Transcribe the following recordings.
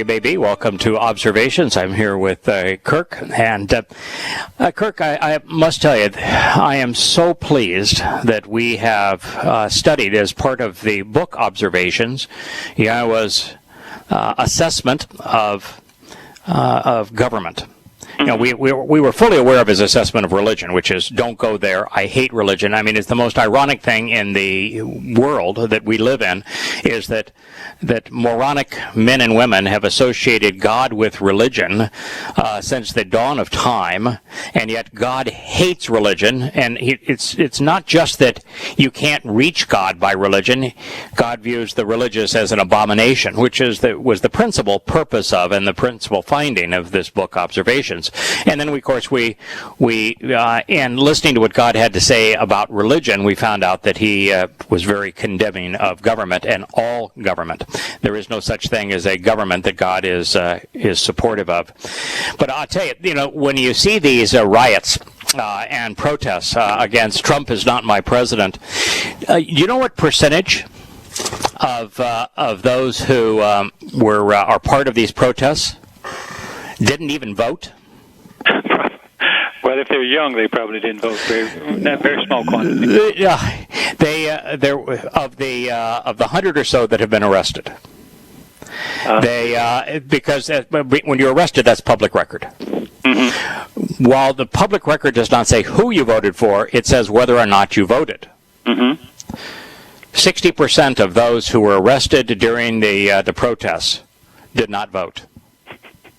you may be. Welcome to Observations. I'm here with Kirk. And Kirk, I must tell you, I am so pleased that we have studied as part of the book Observations, Yahowah's assessment of government. You know, we were fully aware of his assessment of religion, which is, don't go there, I hate religion. I mean, it's the most ironic thing in the world that we live in, is that moronic men and women have associated God with religion since the dawn of time, and yet God hates religion. And it's not just that you can't reach God by religion. God views the religious as an abomination, which was the principal purpose of and the principal finding of this book, Observations. And then, of course, we in listening to what God had to say about religion, we found out that he was very condemning of government and all government. There is no such thing as a government that God is supportive of. But I'll tell you, when you see these riots and protests against Trump is not my president, you know what percentage of those who are part of these protests didn't even vote? Well, if they're young, they probably didn't vote. Very small quantity. Yeah, there of the 100 or so that have been arrested. Because when you're arrested, that's public record. Mm-hmm. While the public record does not say who you voted for, it says whether or not you voted. Mm-hmm. 60% of those who were arrested during the protests did not vote.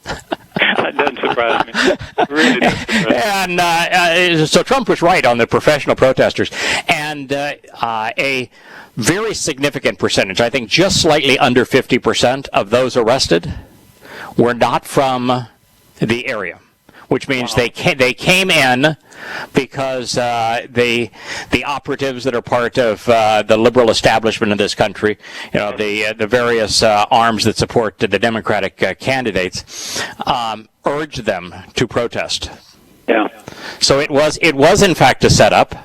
That doesn't surprise me. It really doesn't surprise me. And so Trump was right on the professional protesters. And a very significant percentage, I think just slightly under 50% of those arrested were not from the area, which means they came in because the operatives that are part of the liberal establishment of this country, the various arms that support the Democratic candidates, urged them to protest. Yeah. So it was in fact a setup,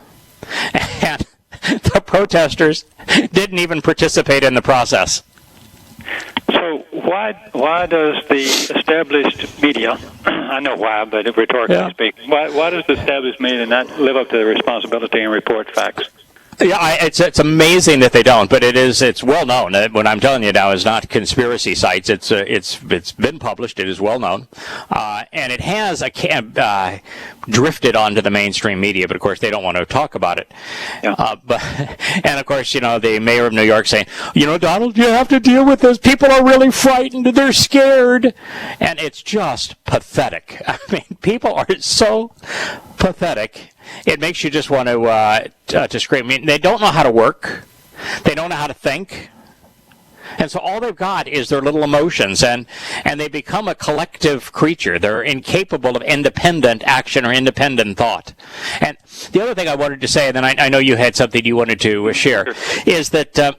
and the protesters didn't even participate in the process. So why does the established media, I know why, but rhetorically speaking, why does the established media not live up to their responsibility and report facts? Yeah, it's amazing that they don't, but it's well known. What I'm telling you now is not conspiracy sites. It's been published. It is well known, and it has drifted onto the mainstream media. But of course, they don't want to talk about it. Yeah. And of course, the mayor of New York saying, Donald, you have to deal with this. People are really frightened. They're scared, and it's just pathetic. I mean, people are so pathetic. It makes you just want to scream. I mean, they don't know how to work. They don't know how to think. And so all they've got is their little emotions, and they become a collective creature. They're incapable of independent action or independent thought. And the other thing I wanted to say, and then I know you had something you wanted to share, is that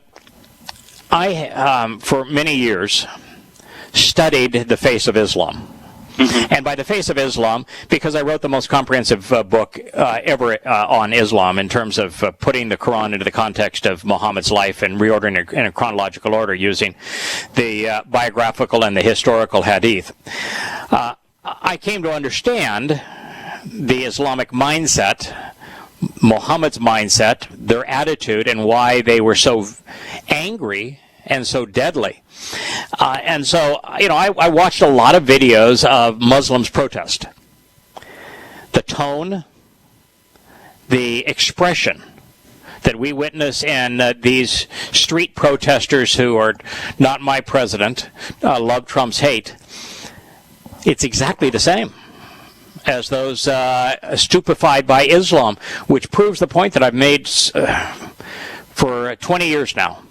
I, for many years, studied the face of Islam. Mm-hmm. And by the face of Islam, because I wrote the most comprehensive book ever on Islam in terms of putting the Quran into the context of Muhammad's life and reordering it in a chronological order using the biographical and the historical hadith, I came to understand the Islamic mindset, Muhammad's mindset, their attitude, and why they were so angry and so deadly. And so, I watched a lot of videos of Muslims protest. The tone, the expression that we witness in these street protesters who are not my president, love Trump's hate, it's exactly the same as those stupefied by Islam, which proves the point that I've made for 20 years now.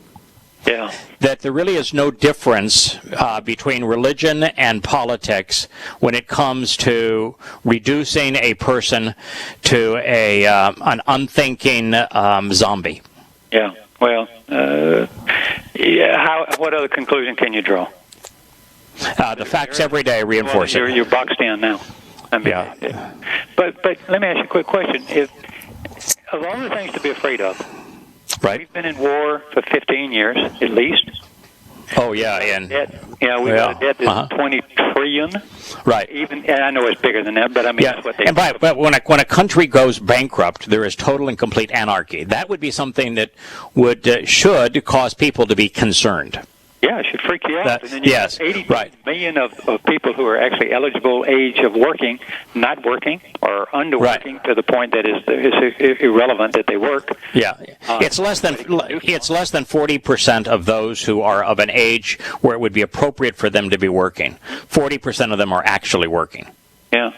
Yeah. That there really is no difference between religion and politics when it comes to reducing a person to an unthinking zombie. Yeah. Well, what other conclusion can you draw? The facts every day reinforce it. You're boxed in now. I mean, yeah. But let me ask you a quick question. Of all the things to be afraid of, right. We've been in war for 15 years, at least. Oh yeah, and we got a debt that's 20 trillion. Right. And I know it's bigger than that, but I mean that's what they. And but when a country goes bankrupt, there is total and complete anarchy. That would be something that should cause people to be concerned. Yeah, it should freak you out. And then you have 80 million of people who are actually eligible age of working, not working, or underworking to the point that it's irrelevant that they work. Yeah, it's less than 40% of those who are of an age where it would be appropriate for them to be working. 40% of them are actually working. Yeah.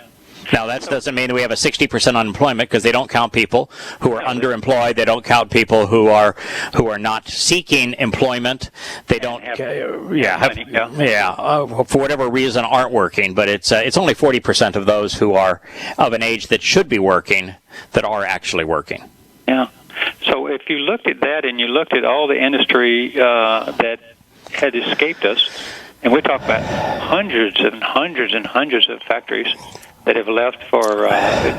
Now, that doesn't mean that we have a 60% unemployment, because they don't count people who are underemployed. They don't count people who are not seeking employment. They don't, for whatever reason, aren't working. But it's only 40% of those who are of an age that should be working that are actually working. Yeah. So if you looked at that and you looked at all the industry that had escaped us, and we talk about hundreds and hundreds and hundreds of factories that have left for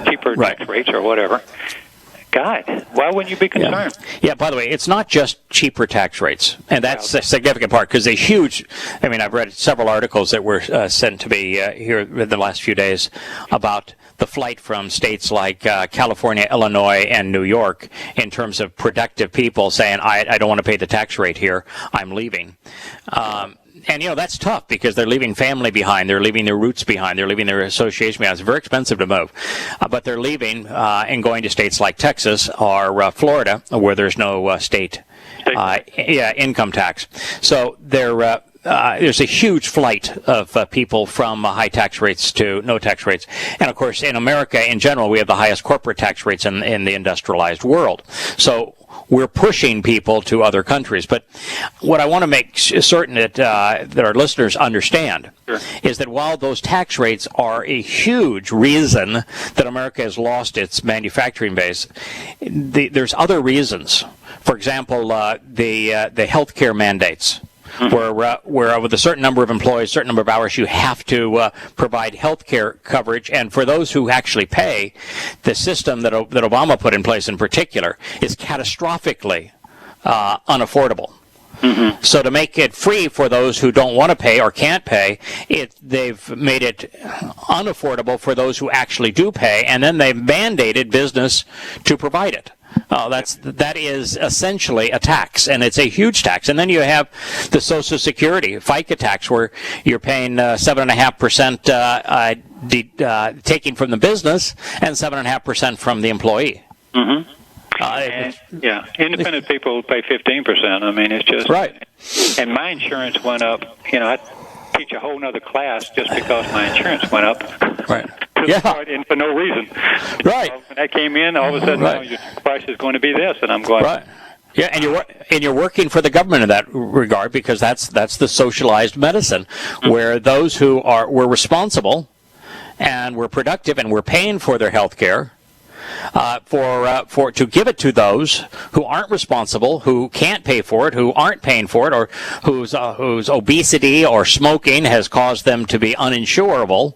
cheaper tax rates or whatever. God, why wouldn't you be concerned? Yeah, by the way, it's not just cheaper tax rates, and that's a significant part, because I've read several articles that were sent to me here in the last few days about the flight from states like California, Illinois, and New York in terms of productive people saying, I don't want to pay the tax rate here, I'm leaving. And, that's tough, because they're leaving family behind. They're leaving their roots behind. They're leaving their association behind. It's very expensive to move. But they're leaving and going to states like Texas or Florida, where there's no state income tax. So there's a huge flight of people from high tax rates to no tax rates. And, of course, in America in general, we have the highest corporate tax rates in the industrialized world. So we're pushing people to other countries. But what I want to make certain that our listeners understand is that while those tax rates are a huge reason that America has lost its manufacturing base, there's other reasons. For example, the health care mandates. Where with a certain number of employees, certain number of hours, you have to provide health care coverage. And for those who actually pay, the system that Obama put in place in particular is catastrophically unaffordable. Mm-hmm. So to make it free for those who don't want to pay or can't pay, they've made it unaffordable for those who actually do pay, and then they've mandated business to provide it. That is essentially a tax, and it's a huge tax. And then you have the Social Security FICA tax, where you're paying 7.5% taking from the business and 7.5% from the employee. Mm-hmm. Independent people pay 15%. I mean, it's just right. And my insurance went up. I teach a whole other class just because my insurance went up. Right. And for no reason. Right. When I came in, all of a sudden, your price is going to be this, and I'm going. Right. Yeah, and you're working for the government in that regard, because that's the socialized medicine, where those who were responsible and were productive and were paying for their health care. To give it to those who aren't responsible, who can't pay for it, who aren't paying for it, or whose obesity or smoking has caused them to be uninsurable.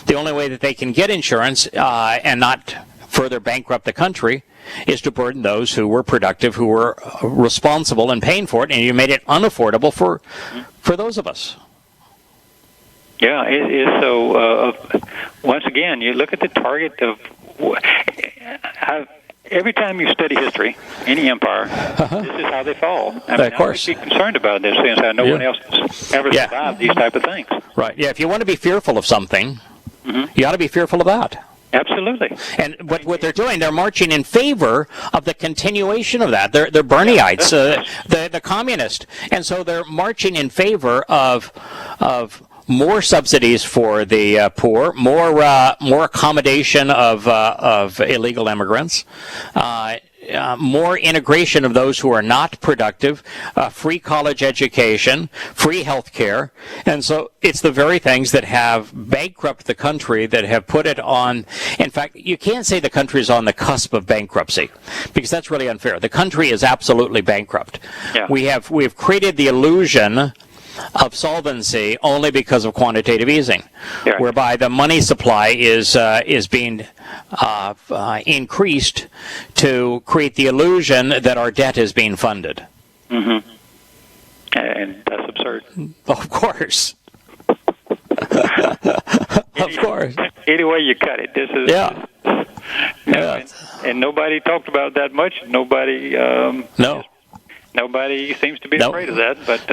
The only way that they can get insurance and not further bankrupt the country is to burden those who were productive, who were responsible and paying for it, and you made it unaffordable for those of us. Yeah, it is. So once again, you look at the target of. Every time you study history, any empire, this is how they fall. Of course. I would be concerned about this since how no one else has ever survived these type of things. Right. Yeah. If you want to be fearful of something, you ought to be fearful of that. Absolutely. And what they're doing, they're marching in favor of the continuation of that. They're Bernieites, the communist, and so they're marching in favor of more subsidies for the poor, more accommodation of illegal immigrants, more integration of those who are not productive, free college education, free health care. And so it's the very things that have bankrupted the country, that have put it on. In fact, you can't say the country is on the cusp of bankruptcy, because that's really unfair. The country is absolutely bankrupt. Yeah. We have created the illusion of solvency only because of quantitative easing, whereby the money supply is being increased to create the illusion that our debt is being funded. Mm-hmm. And that's absurd. Of course. Of course. Any way you cut it, this is. Yeah. And nobody talked about it that much. Nobody. No. Nobody seems to be afraid of that. But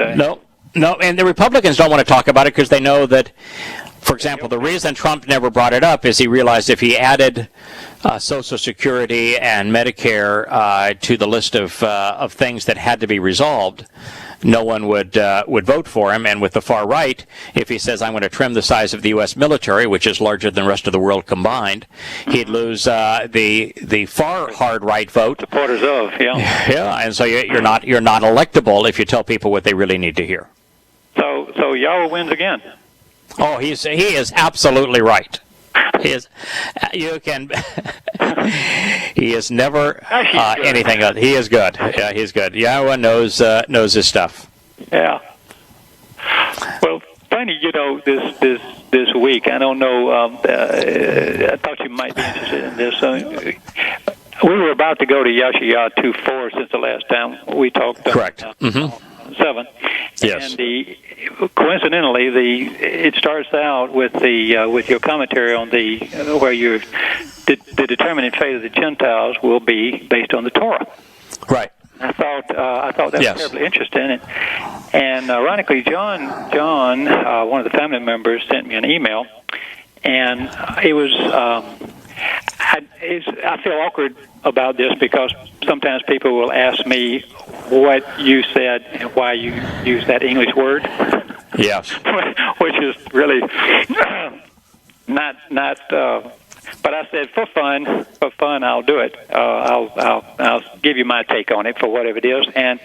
no, and the Republicans don't want to talk about it because they know that. For example, the reason Trump never brought it up is he realized if he added Social Security and Medicare to the list of things that had to be resolved, no one would vote for him. And with the far right, if he says, I'm going to trim the size of the U.S. military, which is larger than the rest of the world combined, he'd lose the far hard right vote. Supporters of, Yeah, and so you're not electable if you tell people what they really need to hear. So Yahowah wins again. Oh, he is absolutely right. He is. You can. He is never anything else. He is good. Yeah, he's good. Yahowah knows his stuff. Yeah. Well, funny, this week. I don't know. I thought you might be interested in this. We were about to go to Yahowah 2.4 since the last time we talked. Correct. 7. Yes. And coincidentally, it starts out with your commentary on where the determinate fate of the Gentiles will be based on the Torah. Right. I thought that was terribly interesting, and ironically, John, one of the family members, sent me an email, and it was. I feel awkward about this because sometimes people will ask me what you said and why you use that English word. Yes. Which is really not. But I said for fun, I'll do it. I'll give you my take on it for whatever it is. And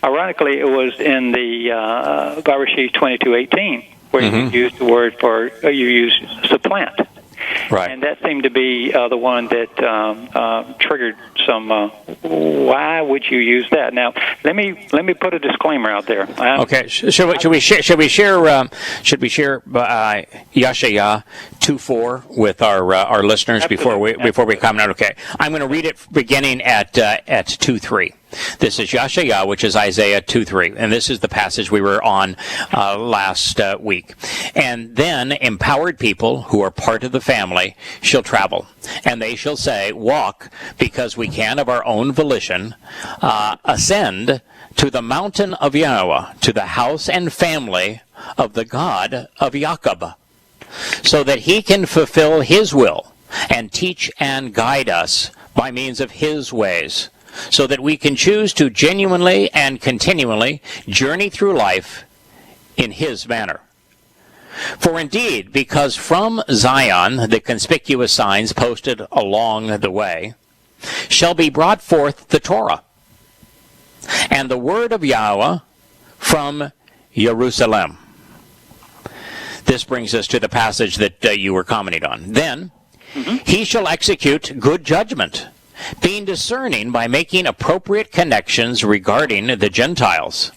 ironically, it was in the Bereshit 22:18 where you used the word you use supplant. Right. And that seemed to be the one that triggered some. Why would you use that? Now, let me put a disclaimer out there. Okay. Should we share Yahowah 2.4 with our listeners before we comment? Okay. I'm going to read it beginning at 2.3. This is Yahowah, which is Isaiah 2:3, and this is the passage we were on last week. And then empowered people who are part of the family shall travel, and they shall say, walk, because we can of our own volition, ascend to the mountain of Yahowah, to the house and family of the God of Jacob, so that he can fulfill his will and teach and guide us by means of his ways, so that we can choose to genuinely and continually journey through life in his manner. For indeed, because from Zion the conspicuous signs posted along the way shall be brought forth the Torah, and the word of Yahowah from Jerusalem. This brings us to the passage that you were commenting on. Then he shall execute good judgment, being discerning by making appropriate connections regarding the Gentiles.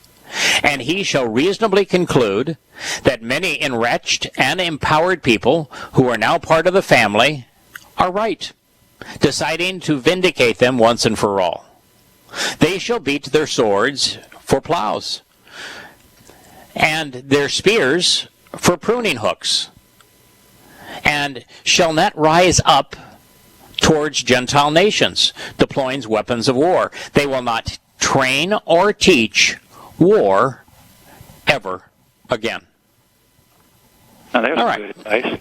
And he shall reasonably conclude that many enriched and empowered people who are now part of the family are right, deciding to vindicate them once and for all. They shall beat their swords for plows, and their spears for pruning hooks, and shall not rise up towards Gentile nations, deploying weapons of war. They will not train or teach war ever again. Now, there's all right. Good advice.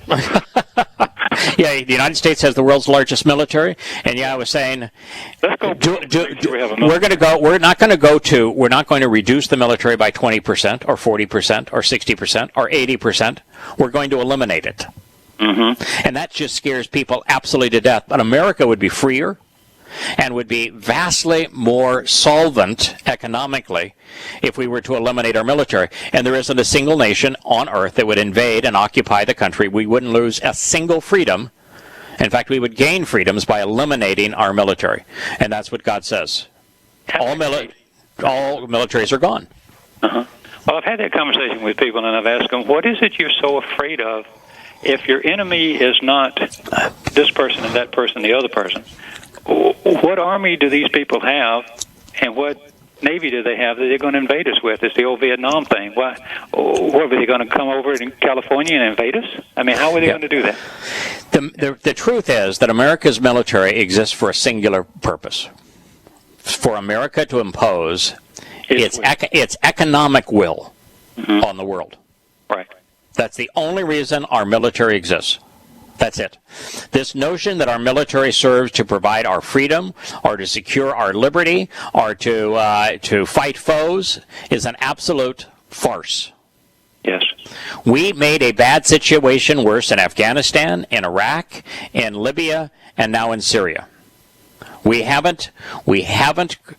Yeah, the United States has the world's largest military, and I was saying, let's go. We're not going to reduce the military by 20% or 40% or 60% or 80%. We're going to eliminate it. And that just scares people absolutely to death. But America would be freer and would be vastly more solvent economically if we were to eliminate our military. And there isn't a single nation on earth that would invade and occupy the country. We wouldn't lose a single freedom. In fact, we would gain freedoms by eliminating our military. And that's what God says. All militaries are gone. Well, I've had that conversation with people, and I've asked them, what is it you're so afraid of? If your enemy is not this person and that person, the other person, what army do these people have, and what Navy do they have that they're going to invade us with? It's the old Vietnam thing. What were they going to come over in California and invade us? I mean, how are they going to do that? The truth is that America's military exists for a singular purpose. For America to impose its economic will on the world. Right. That's the only reason our military exists. That's it. This notion that our military serves to provide our freedom or to secure our liberty or to fight foes is an absolute farce. Yes. We made a bad situation worse in Afghanistan, in Iraq, in Libya, and now in Syria. We haven't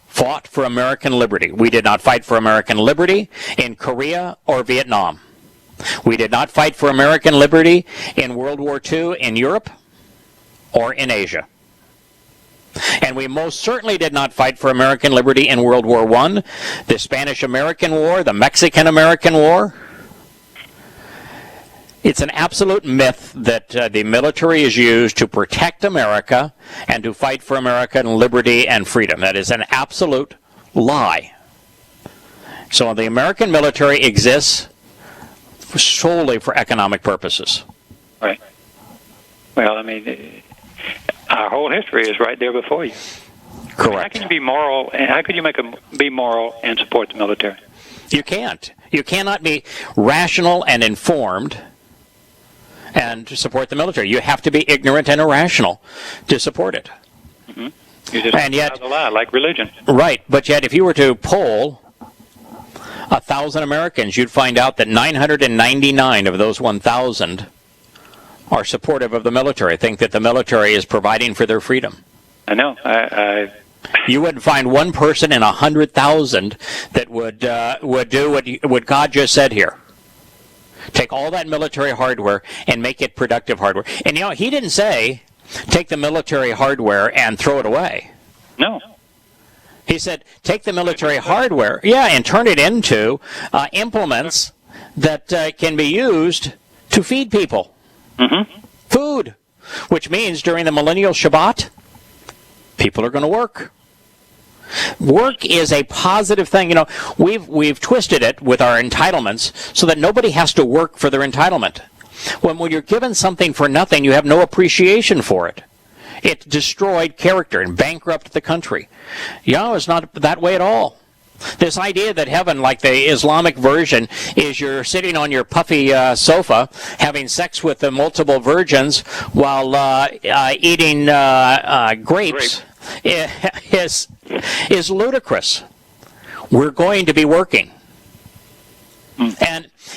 fought for American liberty. We did not fight for American liberty in Korea or Vietnam. We did not fight for American liberty in World War II in Europe or in Asia. And we most certainly did not fight for American liberty in World War I, the Spanish-American War, the Mexican-American War. It's an absolute myth that the military is used to protect America and to fight for American liberty and freedom. That is an absolute lie. So the American military exists solely for economic purposes. Right. Well, I mean, our whole history is right there before you. Correct. How can you be moral? How could you be moral and support the military? You can't. You cannot be rational and informed and to support the military. You have to be ignorant and irrational to support it. Mm-hmm. You just and yet, a lie, like religion. Right, but yet if you were to poll 1,000 Americans, you'd find out that 999 of those 1,000 are supportive of the military, think that the military is providing for their freedom. I know. You wouldn't find one person in 100,000 that would do what God just said here. Take all that military hardware and make it productive hardware. And you know, he didn't say take the military hardware and throw it away. No. He said take the military hardware, and turn it into implements that can be used to feed people. Mm-hmm. Food, which means during the millennial Shabbat, people are going to work. Work is a positive thing. You know, we've twisted it with our entitlements so that nobody has to work for their entitlement. When you're given something for nothing, you have no appreciation for it. It destroyed character and bankrupted the country. It's not that way at all. This idea that heaven, like the Islamic version, is you're sitting on your puffy sofa having sex with the multiple virgins while eating grapes is ludicrous. We're going to be working.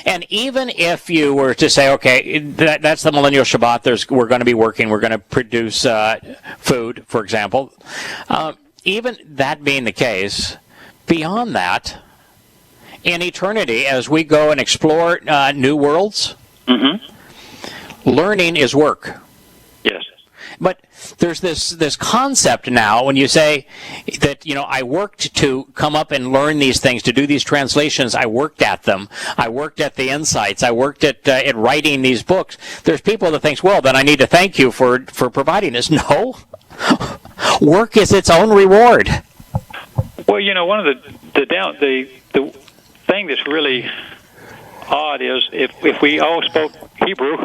And even if you were to say, okay, that's the millennial Shabbat, we're going to be working, we're going to produce food, for example. Even that being the case, beyond that, in eternity, as we go and explore new worlds, learning is work. Yes. But there's this concept now when you say that, I worked to come up and learn these things, to do these translations. I worked at them. I worked at the insights. I worked at writing these books. There's people that think, well, then I need to thank you for providing this. No. Work is its own reward. Well, one of the thing that's really odd is if we all spoke Hebrew.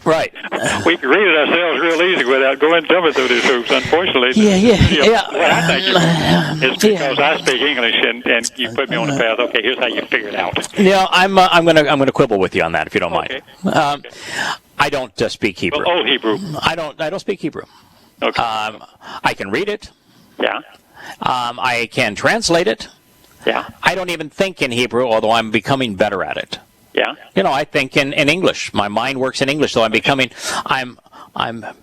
Right. We could read it ourselves real easy without going jumping through these hoops. Unfortunately, what I think is because I speak English and you put me on the path. Okay, here's how you figure it out. Yeah, I'm gonna quibble with you on that if you don't mind. Okay. I don't speak Hebrew. Well, Old Hebrew. I don't speak Hebrew. Okay. I can read it. Yeah. I can translate it. Yeah. I don't even think in Hebrew, although I'm becoming better at it. Yeah. I think in English. My mind works in English, so I'm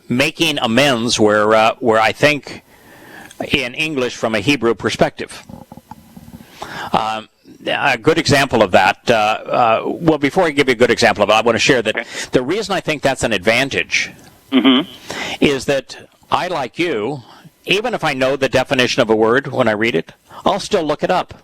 making amends where I think in English from a Hebrew perspective. A good example of that, well, before I give you a good example of it, I want to share that the reason I think that's an advantage is that I, like you, even if I know the definition of a word when I read it, I'll still look it up.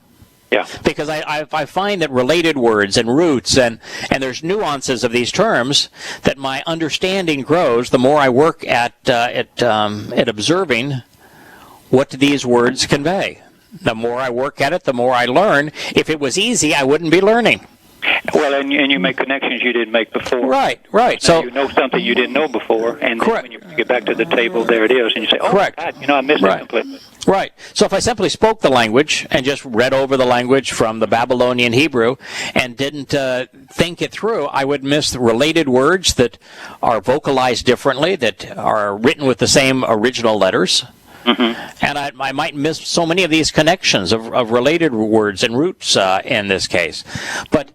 Yeah. Because I find that related words and roots and there's nuances of these terms that my understanding grows the more I work at observing what these words convey. The more I work at it, the more I learn. If it was easy, I wouldn't be learning. Well, and you make connections you didn't make before. Right. Now So you know something you didn't know before, and then correct. when you get back to the table, there it is, and you say, "Oh, Correct. God, I missed it completely." Right. So if I simply spoke the language and just read over the language from the Babylonian Hebrew and didn't think it through, I would miss the related words that are vocalized differently, that are written with the same original letters. Mm-hmm. And I might miss so many of these connections of related words and roots in this case. But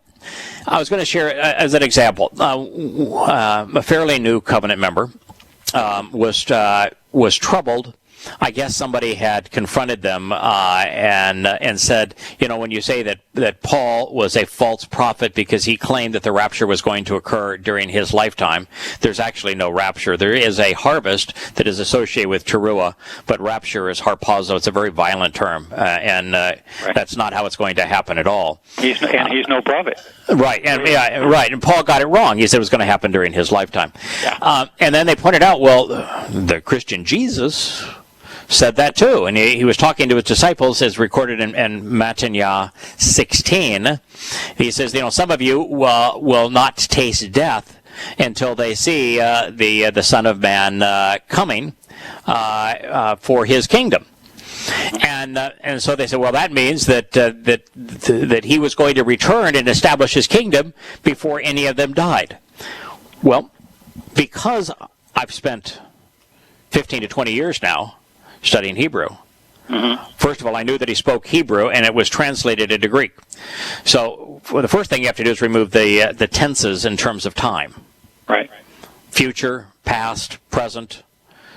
I was going to share, as an example, a fairly new covenant member was troubled. I guess somebody had confronted them and said, when you say that Paul was a false prophet because he claimed that the rapture was going to occur during his lifetime, there's actually no rapture. There is a harvest that is associated with teruah, but rapture is harpazo. It's a very violent term, and that's not how it's going to happen at all. He's no prophet. Right, and Paul got it wrong. He said it was going to happen during his lifetime. Yeah. And then they pointed out, well, the Christian Jesus said that too, and he was talking to his disciples, as recorded in Matthew 16. He says, some of you will not taste death until they see the Son of Man coming for his kingdom. And so they said, well, that means that he was going to return and establish his kingdom before any of them died. Well, because I've spent 15 to 20 years now studying Hebrew. Mm-hmm. First of all, I knew that he spoke Hebrew, and it was translated into Greek. So the first thing you have to do is remove the tenses in terms of time. Right. Future, past, present.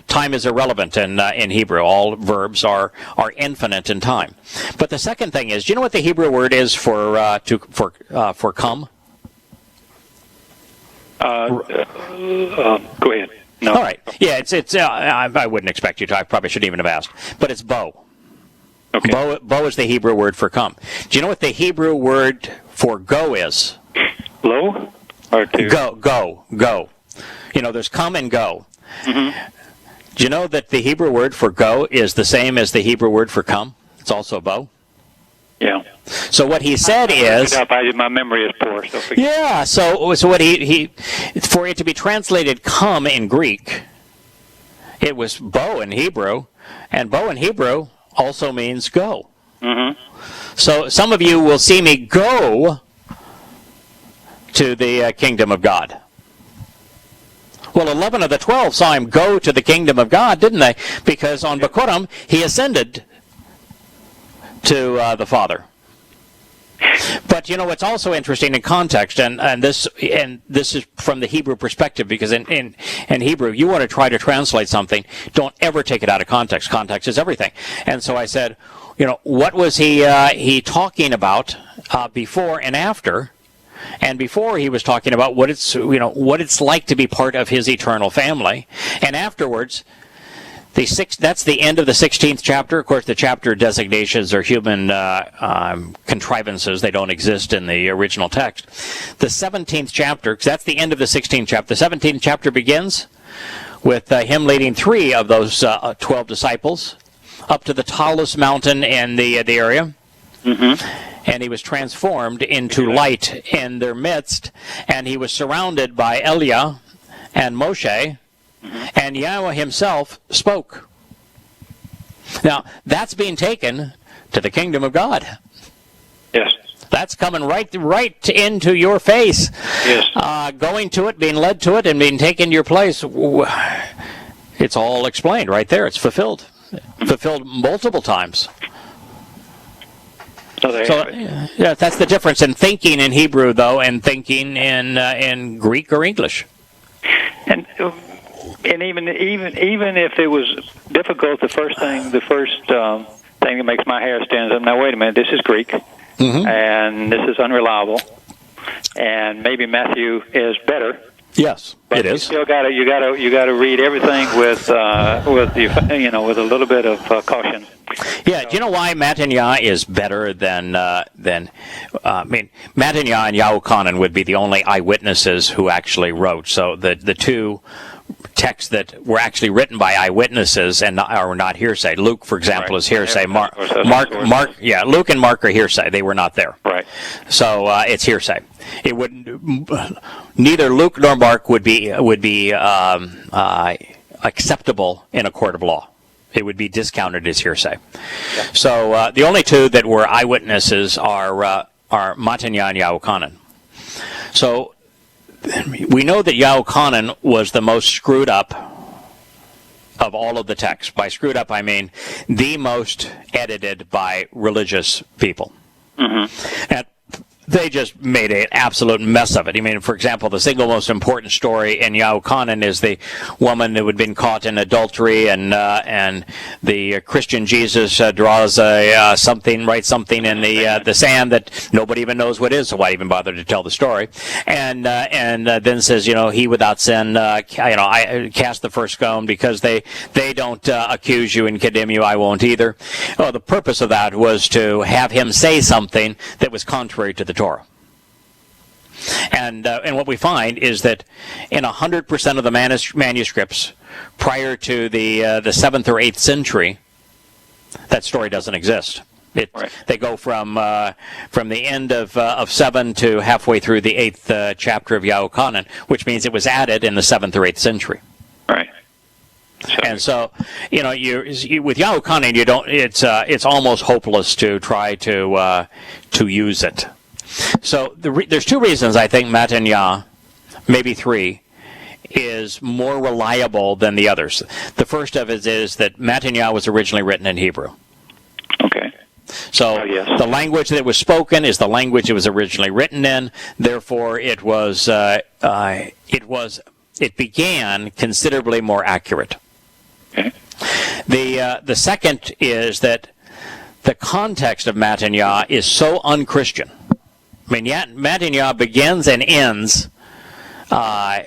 Time is irrelevant in Hebrew. All verbs are infinite in time. But the second thing is, do you know what the Hebrew word is for come? Go ahead. No. All right. Yeah, it's. I wouldn't expect you to. I probably shouldn't even have asked. But it's bow. Okay. Bow is the Hebrew word for come. Do you know what the Hebrew word for go is? Low or to? Go. There's come and go. Mm-hmm. Do you know that the Hebrew word for go is the same as the Hebrew word for come? It's also bow. Yeah. So what he said is, my memory is poor. So what he for it to be translated "come" in Greek, it was "bow" in Hebrew, and "bow" in Hebrew also means "go." Mm-hmm. So some of you will see me go to the kingdom of God. Well, 11 of the 12 saw him go to the kingdom of God, didn't they? Because on Bikurim, he ascended to the Father. But what's also interesting in context, and this is from the Hebrew perspective, because in Hebrew, you want to try to translate something, don't ever take it out of context. Context is everything. And so I said, what was he talking about before and after? And before he was talking about what it's like to be part of his eternal family, and afterwards. That's the end of the 16th chapter. Of course, the chapter designations are human contrivances. They don't exist in the original text. The 17th chapter, because that's the end of the 16th chapter. The 17th chapter begins with him leading 3 of those 12 disciples up to the tallest mountain in the area. Mm-hmm. And he was transformed into light in their midst. And he was surrounded by Eliah and Moshe. And Yahowah himself spoke. Now, that's being taken to the kingdom of God. Yes. That's coming right into your face. Yes. Going to it, being led to it, and being taken to your place. It's all explained right there. It's fulfilled. Fulfilled multiple times. So yeah, that's the difference in thinking in Hebrew, though, and thinking in Greek or English. And even if it was difficult, the first thing that makes my hair stand up. Now, wait a minute. This is Greek, mm-hmm. and this is unreliable, and maybe Matthew is better. Yes, but it is. You still you gotta read everything with a little bit of caution. Yeah, do you know why Matanya is better than Matanya and Yahukanan would be the only eyewitnesses who actually wrote. So the two texts that were actually written by eyewitnesses and are not hearsay. Luke, for example, is hearsay. Luke and Mark are hearsay. They were not there. Right. So it's hearsay. It would neither Luke nor Mark would be acceptable in a court of law. It would be discounted as hearsay. Yeah. So the only two that were eyewitnesses are Matanya and Yahuchanan. So we know that Yahuchanan was the most screwed up of all of the texts. By screwed up, I mean the most edited by religious people. Mm-hmm. And they just made an absolute mess of it. I mean, for example, the single most important story in Yahuchanan is the woman who had been caught in adultery, and the Christian Jesus draws writes something in the sand that nobody even knows what is, so why even bother to tell the story? And then says, he without sin, I cast the first stone because they don't accuse you and condemn you, I won't either. Well, the purpose of that was to have him say something that was contrary to the Torah. And what we find is that in 100% of the manuscripts prior to the 7th or 8th century, that story doesn't exist. Right. They go from the end of 7 to halfway through the 8th chapter of Yahuchanan, which means it was added in the 7th or 8th century. Right. And so, you with Yahuchanan, you don't. It's almost hopeless to try to use it. So there's two reasons I think Matanya, maybe three, is more reliable than the others. The first of it is that Matanya was originally written in Hebrew. Okay. So the language that was spoken is the language it was originally written in. Therefore, it began considerably more accurate. Okay. The second is that the context of Matanya is so un-Christian. I mean, Matanya begins and ends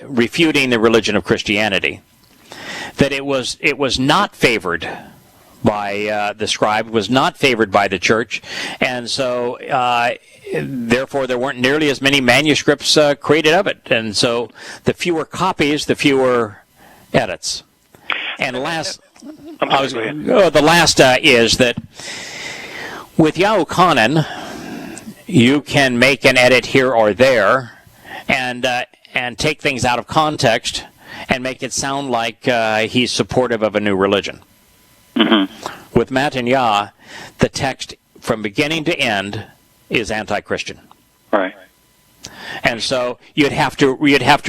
refuting the religion of Christianity. That it was not favored by the scribe, was not favored by the church, and so therefore there weren't nearly as many manuscripts created of it. And so the fewer copies, the fewer edits. And the last is that with Yahuchanan, you can make an edit here or there, and take things out of context and make it sound like he's supportive of a new religion. Mm-hmm. With Matanya, the text from beginning to end is anti-Christian. Right. And so you'd have to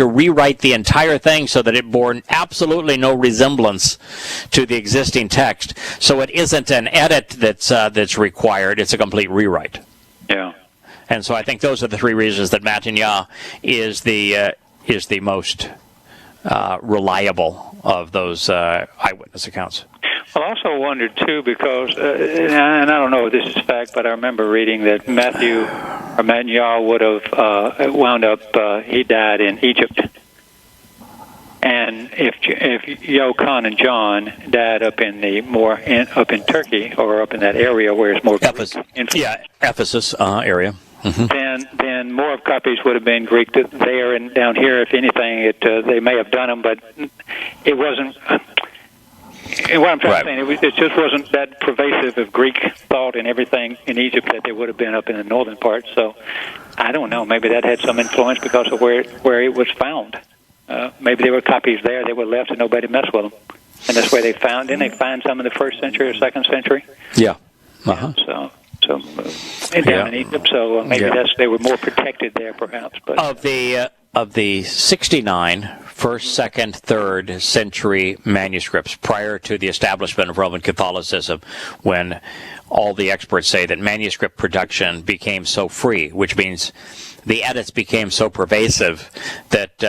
rewrite the entire thing so that it bore absolutely no resemblance to the existing text. So it isn't an edit that's required; it's a complete rewrite. Yeah. And so I think those are the three reasons that Matanya is the most reliable of those eyewitness accounts. Well, I also wondered, too, because, and I don't know if this is fact, but I remember reading that Matanya would have wound up, he died in Egypt. And if Yochanan and John died up in Turkey, or up in that area where it's more Ephesus area. Mm-hmm. Then more copies would have been Greek there and down here. If anything, they may have done them, but it wasn't. What I'm trying to say, it just wasn't that pervasive of Greek thought and everything in Egypt that they would have been up in the northern part. So I don't know. Maybe that had some influence because of where it was found. Maybe there were copies there that were left and nobody messed with them, and that's where they found. Didn't they find some in the 1st century or 2nd century? Yeah. Uh-huh. So down in Egypt. So maybe they were more protected there, perhaps. But of the 69 1st, 2nd, 3rd century manuscripts prior to the establishment of Roman Catholicism, when all the experts say that manuscript production became so free, which means the edits became so pervasive that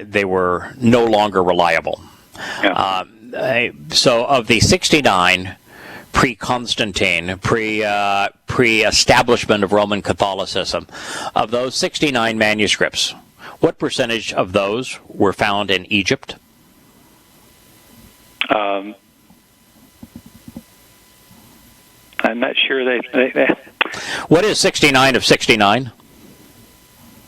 they were no longer reliable. Yeah. So of the 69 pre-Constantine, pre-establishment of Roman Catholicism, of those 69 manuscripts, what percentage of those were found in Egypt? I'm not sure they. What is 69 of 69?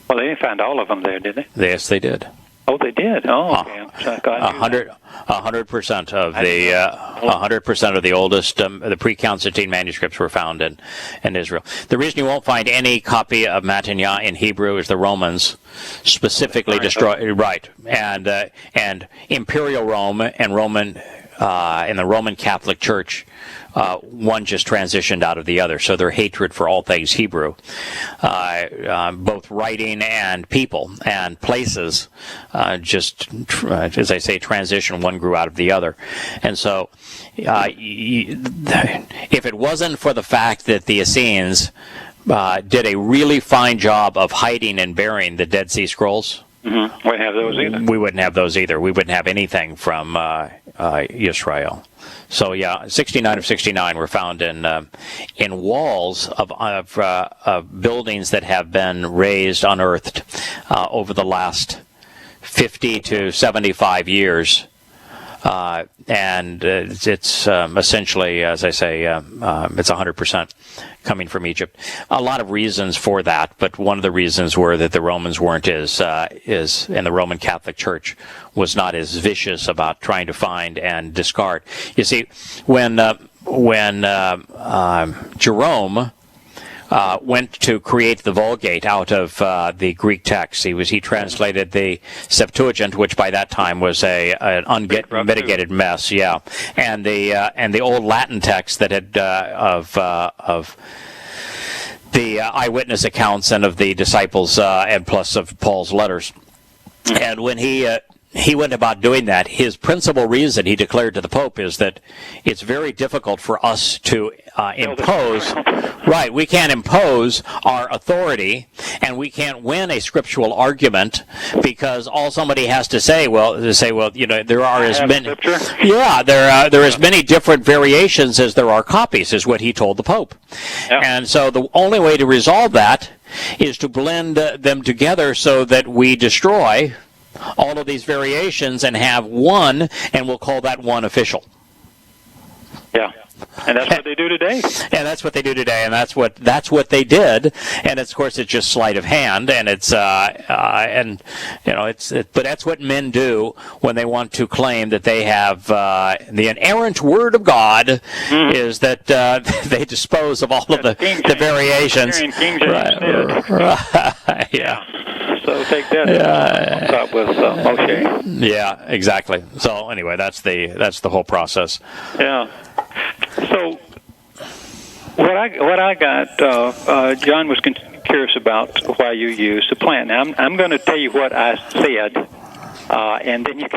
Well, they didn't find all of them there, did they? Yes, they did. Oh, they did. Oh, okay. So I knew that. 100% of the 100% of the oldest the pre-Constantine manuscripts were found in Israel. The reason you won't find any copy of Matanya in Hebrew is the Romans specifically destroyed. Right, and Imperial Rome and Roman in the Roman Catholic Church. One just transitioned out of the other, so their hatred for all things Hebrew, both writing and people and places, just as I say, transition. One grew out of the other, and so if it wasn't for the fact that the Essenes did a really fine job of hiding and burying the Dead Sea Scrolls. Mm-hmm. Wouldn't have those either. We wouldn't have those either. We wouldn't have anything from Israel. So yeah, 69 of 69 were found in walls of buildings that have been raised, unearthed over the last 50 to 75 years. And it's essentially, as I say, it's 100% coming from Egypt. A lot of reasons for that, but one of the reasons were that the Romans weren't and the Roman Catholic Church was not as vicious about trying to find and discard. You see, when Jerome went to create the Vulgate out of the Greek text. He translated the Septuagint, which by that time was an unmitigated mess. Yeah, and the old Latin text that had of the eyewitness accounts and of the disciples and plus of Paul's letters. And when he went about doing that, his principal reason he declared to the Pope is that it's very difficult for us to impose. Right, we can't impose our authority, and we can't win a scriptural argument because all somebody has to say, there are as many. There are as many different variations as there are copies, is what he told the Pope. Yep. And so the only way to resolve that is to blend them together so that we destroy all of these variations and have one, and we'll call that one official. Yeah, and that's what they do today. And that's what they do today, and that's what they did. And of course, it's just sleight of hand, and it's but that's what men do when they want to claim that they have the inerrant word of God. Is that they dispose of all of the variations. Right. Yeah. So take that up with Moshe. Yeah, exactly. So anyway, that's the whole process. Yeah. So what I got, John was curious about why you use the plant. Now I'm going to tell you what I said, and then you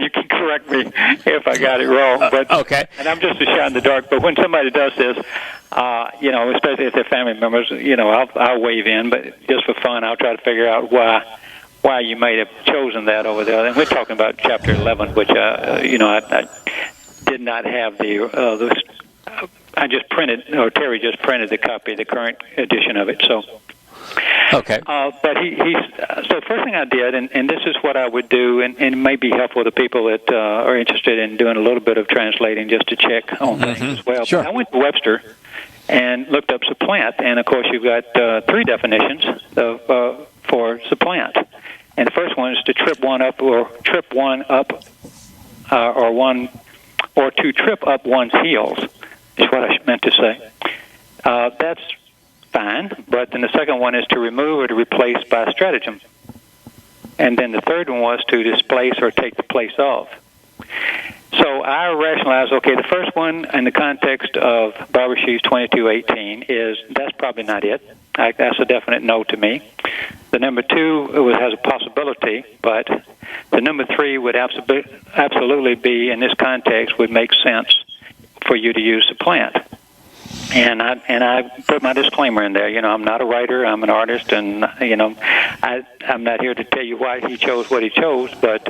can correct me if I got it wrong. But okay. And I'm just a shot in the dark. But when somebody does this, especially if they're family members, I'll wave in. But just for fun, I'll try to figure out why you might have chosen that over there. And we're talking about chapter 11, which I did not have the. I just printed, or Terry just printed the copy, the current edition of it. So. Okay. But so first thing I did, and this is what I would do, and it may be helpful to people that are interested in doing a little bit of translating just to check on things as well. Sure. But I went to Webster and looked up supplant, and of course you've got three definitions for supplant. And the first one is to trip one up, or to trip up one's heels, is what I meant to say. That's fine, but then the second one is to remove or to replace by stratagem. And then the third one was to displace or take the place of. So I rationalized, okay, the first one in the context of Bereshit 22:18 that's probably not it. That's a definite no to me. The number two has a possibility, but the number three would absolutely be, in this context, would make sense for you to use supplant. And I put my disclaimer in there. I'm not a writer. I'm an artist, and I'm not here to tell you why he chose what he chose. But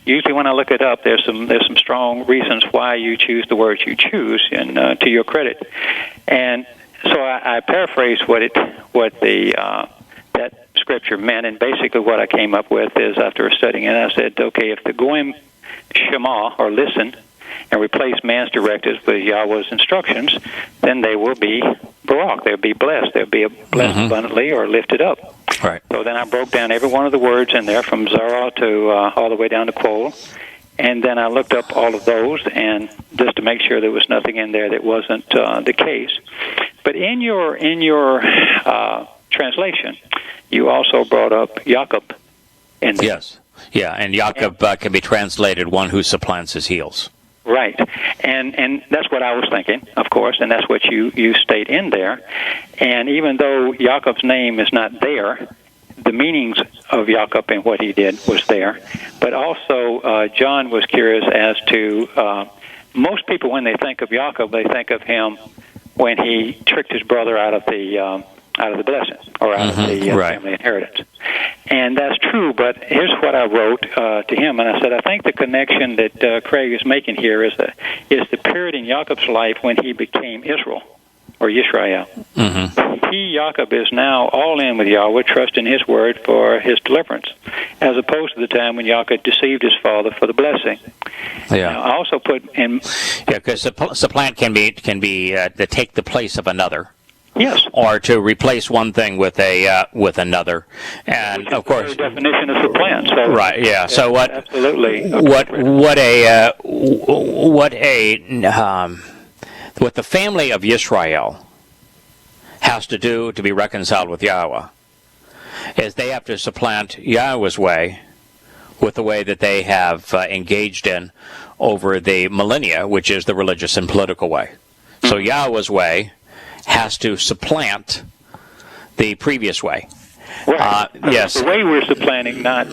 usually, when I look it up, there's some strong reasons why you choose the words you choose, and to your credit. And so I paraphrased that scripture meant, and basically what I came up with is, after studying it, I said, okay, if the goyim shema, or listen, and replace man's directives with Yahweh's instructions, then they will be barak. They'll be blessed. They'll be blessed abundantly or lifted up. Right. So then I broke down every one of the words in there from Zara to all the way down to Quoll. And then I looked up all of those, and just to make sure there was nothing in there that wasn't the case. But in your translation, you also brought up Jacob in there. Yes. Yeah, and Jacob can be translated one who supplants his heels. Right, and that's what I was thinking, of course, and that's what you state in there. And even though Jacob's name is not there, the meanings of Jacob and what he did was there. But also, John was curious as to most people, when they think of Jacob, they think of him when he tricked his brother out of the blessing or out of the family inheritance. And that's true, but here's what I wrote to him, and I said, I think the connection that Craig is making here is the period in Jacob's life when he became Israel, or Yisrael. He, Jacob, is now all in with Yahweh, trusting his word for his deliverance, as opposed to the time when Jacob deceived his father for the blessing. Yeah. Now, I also put in... Yeah, because supplant can be to take the place of another. Yes. Or to replace one thing with another, and of course, the definition of supplant. So right? Yeah. So what? Absolutely. What the family of Yisrael has to do to be reconciled with Yahweh is they have to supplant Yahweh's way with the way that they have engaged in over the millennia, which is the religious and political way. So Yahweh's way has to supplant the previous way. Right. Yes. The way we're supplanting, not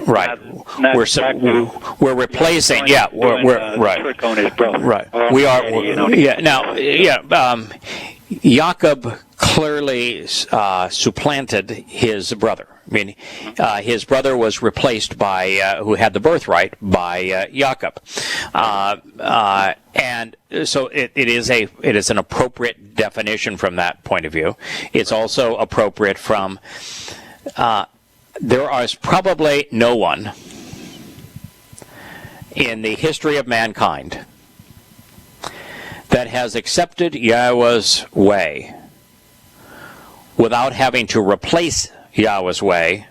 right. Not we're replacing. Yeah. We're right. Trick on his brother. Right. We are. Yeah. Now. Yeah. Jacob clearly supplanted his brother. I mean, his brother was replaced by who had the birthright by Jacob, and so it is an appropriate definition from that point of view. It's also appropriate from there is probably no one in the history of mankind that has accepted Yahweh's way without having to replace Yahweh's way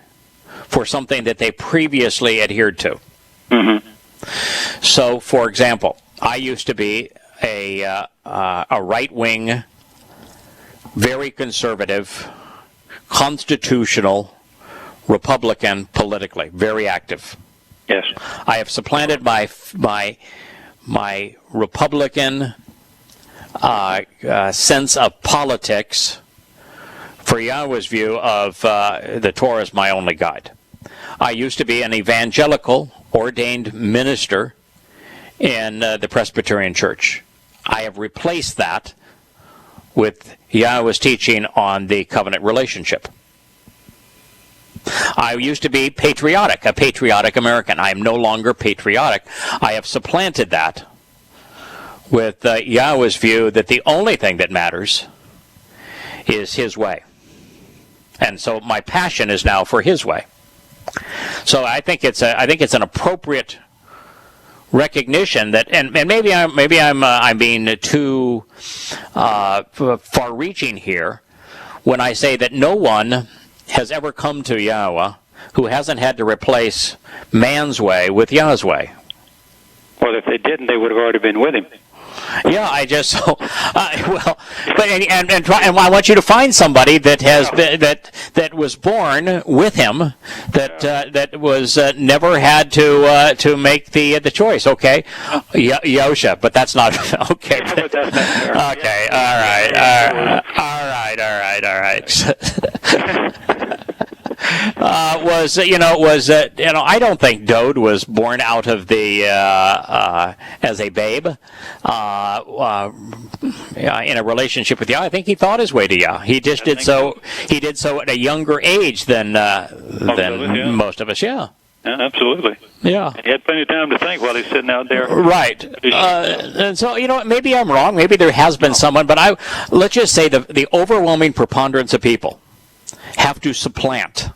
for something that they previously adhered to. So, for example, I used to be a right-wing, very conservative, constitutional Republican politically, very active. Yes. I have supplanted my Republican sense of politics for Yahweh's view of the Torah is my only guide. I used to be an evangelical ordained minister in the Presbyterian Church. I have replaced that with Yahweh's teaching on the covenant relationship. I used to be a patriotic American. I am no longer patriotic. I have supplanted that with Yahweh's view that the only thing that matters is his way. And so my passion is now for his way. So I think it's an appropriate recognition that, and maybe I'm being too far-reaching here when I say that no one has ever come to Yahweh who hasn't had to replace man's way with Yah's way. Well, if they didn't, they would have already been with him. Yeah, I just and I want you to find somebody that has that was born with him, that was never had to make the choice. Okay, Yosha, but that's not okay. Yeah, but that's not fair. Okay, all right. I don't think Dode was born out of the as a babe in a relationship with Yah. I think he thought his way to Yah. He just did so. He did so at a younger age than most of us. Yeah. Yeah, absolutely. Yeah. And he had plenty of time to think while he's sitting out there. Right. And so, maybe I'm wrong. Maybe there has been someone, but let's just say the overwhelming preponderance of people have to supplant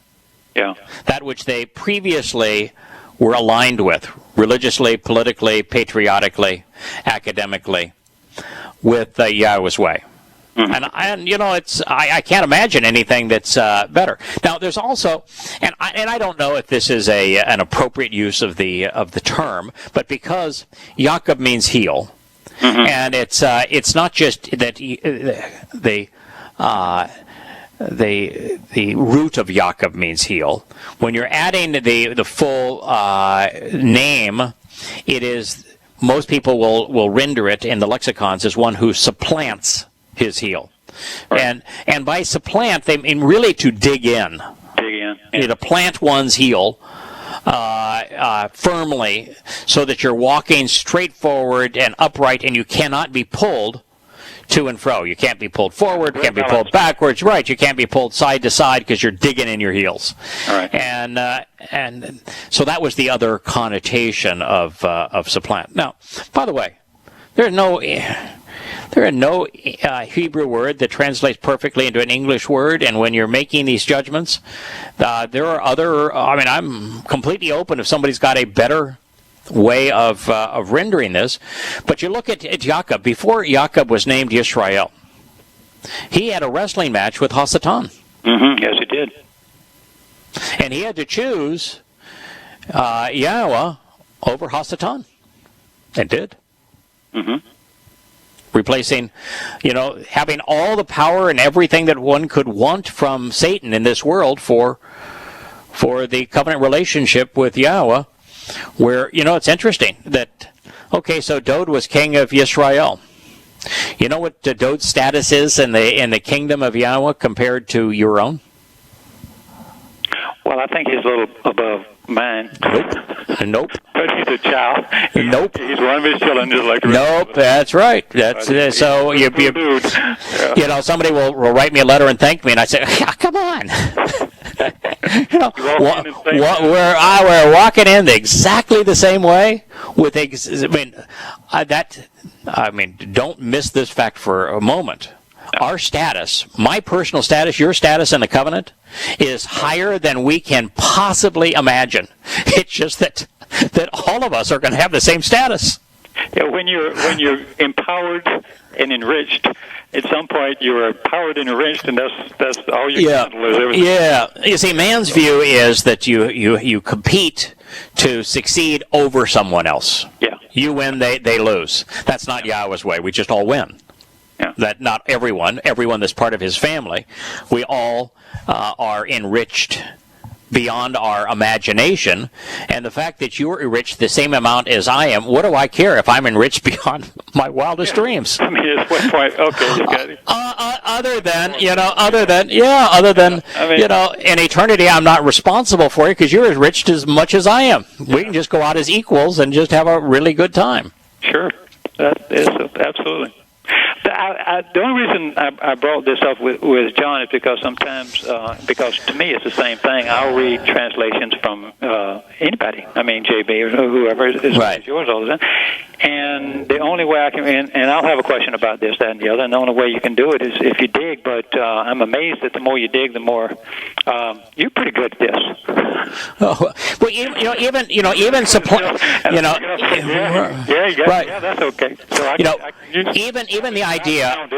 that which they previously were aligned with, religiously, politically, patriotically, academically, with Yahweh's way. And you know, I can't imagine anything that's better. Now, there's also, and I don't know if this is an appropriate use of the term, but because Jakob means heel, and it's not just that the root of Jakob means heel. When you're adding the full name, it is, most people will render it in the lexicons as one who supplants his heel. Right. And by supplant, they mean really to dig in. Yeah. To plant one's heel firmly so that you're walking straight forward and upright, and you cannot be pulled to and fro. You can't be pulled forward, can't be pulled backwards, right. You can't be pulled side to side because you're digging in your heels. All right. And so that was the other connotation of supplant. Now, by the way, there are no Hebrew word that translates perfectly into an English word, and when you're making these judgments, there are other, I'm completely open if somebody's got a better way of rendering this. But you look at Jacob. Before Jacob was named Yisrael, he had a wrestling match with Hasatan. Yes, he did. And he had to choose Yahowah over Hasatan. And did. Replacing, having all the power and everything that one could want from Satan in this world for the covenant relationship with Yahowah, where, it's interesting that, okay, so Dod was king of Yisrael. You know what Dod's status is in the kingdom of Yahowah compared to your own? Well, I think he's a little above mine. Nope. But he's a child. Nope. He's one of his children, just like. Nope. That's right. That's so you somebody will write me a letter and thank me, and I say, come on. We're walking in exactly the same way with. Don't miss this fact for a moment. Our status, my personal status, your status in the covenant, is higher than we can possibly imagine. It's just that all of us are going to have the same status. Yeah, when you're empowered and enriched, at some point you're empowered and enriched, and that's all you can handle. Yeah. You see, man's view is that you compete to succeed over someone else. Yeah. You win, they lose. That's not Yahweh's way. We just all win. Yeah. That not everyone that's part of his family, we all are enriched beyond our imagination. And the fact that you're enriched the same amount as I am, what do I care if I'm enriched beyond my wildest dreams? It's one point. Okay, you got it. Other than in eternity, I'm not responsible for you because you're enriched as much as I am. We can just go out as equals and just have a really good time. Sure, that is absolutely. The only reason I brought this up with John is because sometimes, because to me it's the same thing. I'll read translations from anybody. JB or whoever is right. Yours all the time. And the only way I can, and I'll have a question about this, that, and the other. And the only way you can do it is if you dig. But I'm amazed that the more you dig, the more you're pretty good at this. Oh, well, even support. Right. Yeah, that's okay. So even the idea,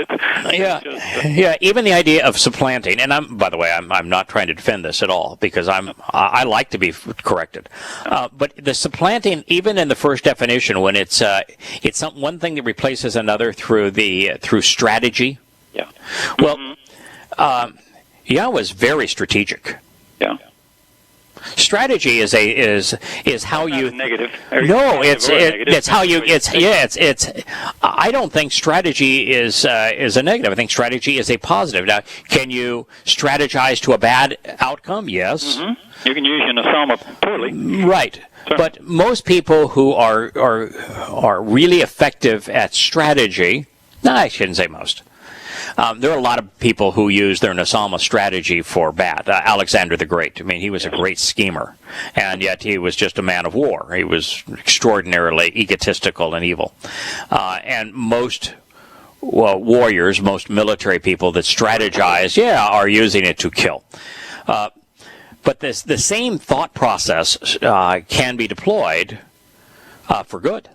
even the idea of supplanting, and by the way, I'm not trying to defend this at all because I like to be corrected, but the supplanting, even in the first definition, when it's one thing that replaces another through strategy. Yeah. Well, Yahweh is very strategic. Yeah. Strategy is how you negative. No, it's how you it's. I don't think strategy is a negative. I think strategy is a positive. Now, can you strategize to a bad outcome? Yes. Mm-hmm. You can use your nasama poorly. Right. Sure. But most people who are really effective at strategy, I shouldn't say most. There are a lot of people who use their Nasama strategy for bad. Alexander the Great. He was a great schemer, and yet he was just a man of war. He was extraordinarily egotistical and evil. And most warriors, most military people that strategize, are using it to kill. But the same thought process can be deployed for good.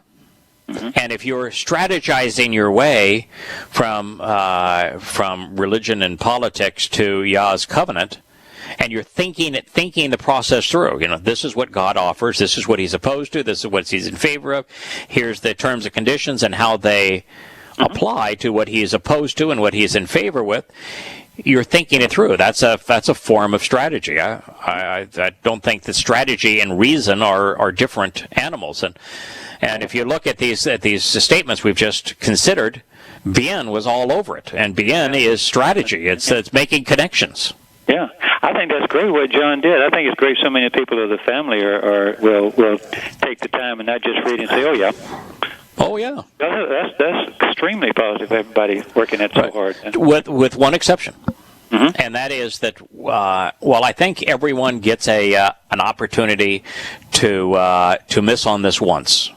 And if you're strategizing your way from religion and politics to Yah's covenant, and you're thinking the process through, this is what God offers, this is what He's opposed to, this is what He's in favor of, here's the terms and conditions and how they apply to what He is opposed to and what He's in favor with. You're thinking it through. That's a form of strategy. I don't think that strategy and reason are different animals. And if you look at these statements we've just considered, bien was all over it. And bien is strategy. It's making connections. Yeah, I think that's great what John did. I think it's great so many people of the family will take the time and not just read and say, "Oh yeah." Oh yeah. That's extremely positive. Everybody working it so hard. With one exception. And that is that while I think everyone gets an opportunity to miss on this once.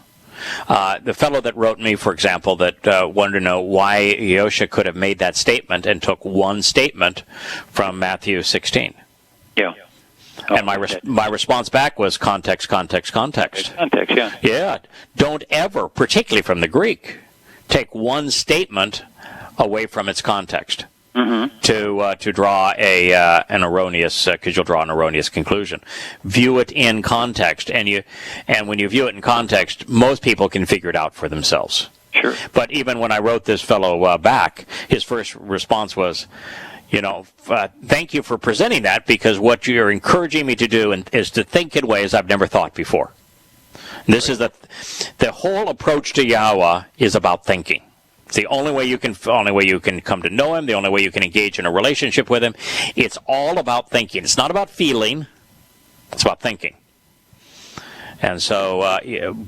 The fellow that wrote me, for example, that wanted to know why Yosha could have made that statement and took one statement from Matthew 16. Yeah. And my response back was context. Context, yeah. Yeah. Don't ever, particularly from the Greek, take one statement away from its context. To draw an erroneous, because you'll draw an erroneous conclusion. View it in context, and when you view it in context, most people can figure it out for themselves. Sure. But even when I wrote this fellow back, his first response was, thank you for presenting that, because what you're encouraging me to do is to think in ways I've never thought before. And this is the whole approach to Yahowah is about thinking. It's the only way you can come to know Him, the only way you can engage in a relationship with Him. It's all about thinking. It's not about feeling. It's about thinking. And so